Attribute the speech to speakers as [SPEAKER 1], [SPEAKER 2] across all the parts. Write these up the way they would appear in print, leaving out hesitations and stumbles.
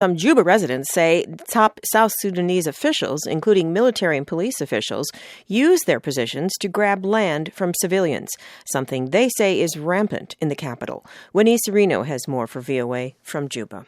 [SPEAKER 1] Some Juba residents say top South Sudanese officials, including military and police officials, use their positions to grab land from civilians, something they say is rampant in the capital. Winnie Serino has more for VOA from Juba.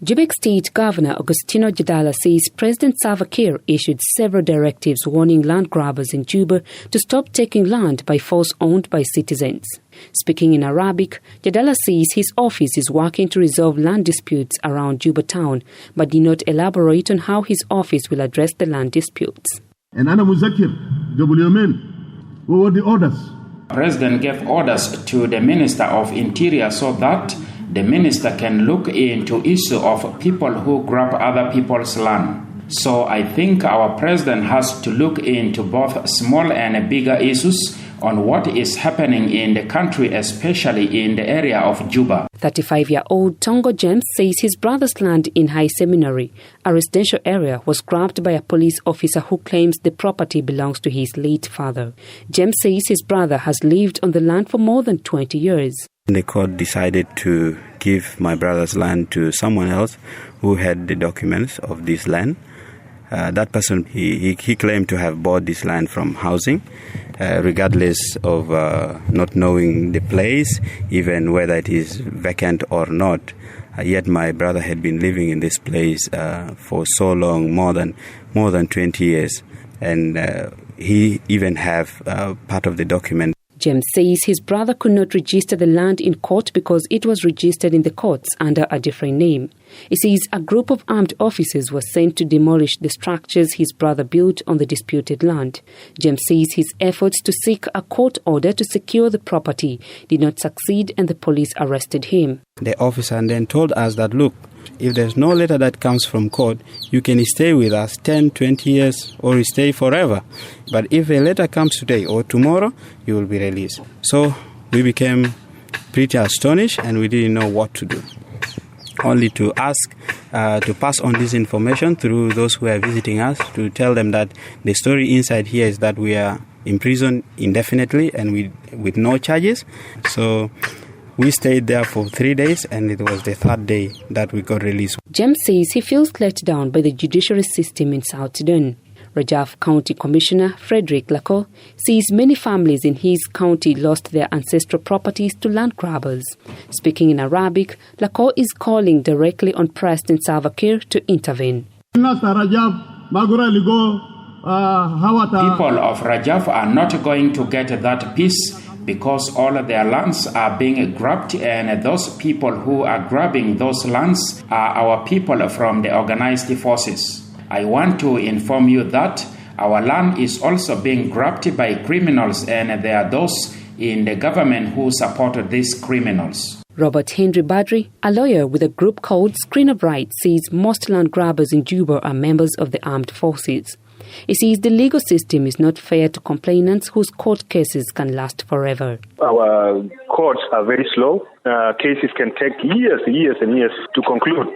[SPEAKER 2] Juba State Governor Agustino Jadala says President Salva Kiir issued several directives warning land grabbers in Juba to stop taking land by force owned by citizens. Speaking in Arabic, Jadala says his office is working to resolve land disputes around Juba town, but did not elaborate on how his office will address the land disputes.
[SPEAKER 3] And Ana Muzakir, what were the orders?
[SPEAKER 4] President gave orders to the Minister of Interior so that the minister can look into issue of people who grab other people's land. So I think our president has to look into both small and bigger issues on what is happening in the country, especially in the area of Juba.
[SPEAKER 2] 35-year-old Tongo James says his brother's land in High Seminary, a residential area, was grabbed by a police officer who claims the property belongs to his late father. James says his brother has lived on the land for more than 20 years.
[SPEAKER 5] The court decided to give my brother's land to someone else who had the documents of this land. That person, he claimed to have bought this land from housing, regardless of not knowing the place, even whether it is vacant or not. Yet my brother had been living in this place for so long, more than 20 years, and he even have part of the document.
[SPEAKER 2] James says his brother could not register the land in court because it was registered in the courts under a different name. He says a group of armed officers was sent to demolish the structures his brother built on the disputed land. James says his efforts to seek a court order to secure the property did not succeed and the police arrested him.
[SPEAKER 5] The officer then told us that, look, if there's no letter that comes from court, you can stay with us 10, 20 years or stay forever. But if a letter comes today or tomorrow, you will be released. So we became pretty astonished and we didn't know what to do. Only to ask to pass on this information through those who are visiting us, to tell them that the story inside here is that we are imprisoned indefinitely and with no charges. So we stayed there for 3 days and it was the third day that we got released.
[SPEAKER 2] James says he feels let down by the judiciary system in South Sudan. Rajaf County Commissioner Frederick Lako says many families in his county lost their ancestral properties to land grabbers. Speaking in Arabic, Lako is calling directly on President Salva Kiir to intervene.
[SPEAKER 4] People of Rajaf are not going to get that peace because all of their lands are being grabbed, and those people who are grabbing those lands are our people from the organized forces. I want to inform you that our land is also being grabbed by criminals, and there are those in the government who support these criminals.
[SPEAKER 2] Robert Henry Badri, a lawyer with a group called Screen of Rights, says most land grabbers in Juba are members of the armed forces. He says the legal system is not fair to complainants whose court cases can last forever.
[SPEAKER 6] Our courts are very slow. Cases can take years and years to conclude.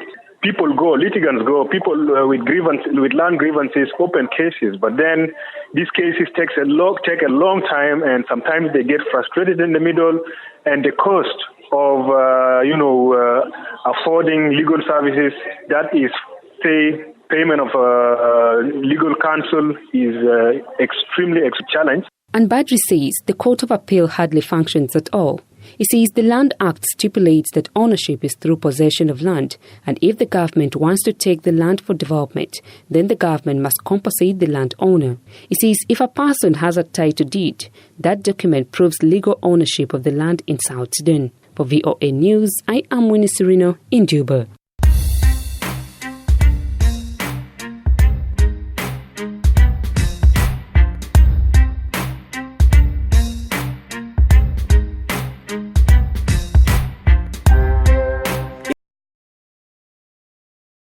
[SPEAKER 6] People go, litigants go, people with land grievances open cases, but then these cases take a long time, and sometimes they get frustrated in the middle, and the cost of affording legal services, that is, say, payment of legal counsel, is extremely challenged.
[SPEAKER 2] And Badri says the Court of Appeal hardly functions at all. He says the Land Act stipulates that ownership is through possession of land, and if the government wants to take the land for development, then the government must compensate the landowner. He says if a person has a title deed, that document proves legal ownership of the land in South Sudan. For VOA News, I am Winnie Serino in Juba.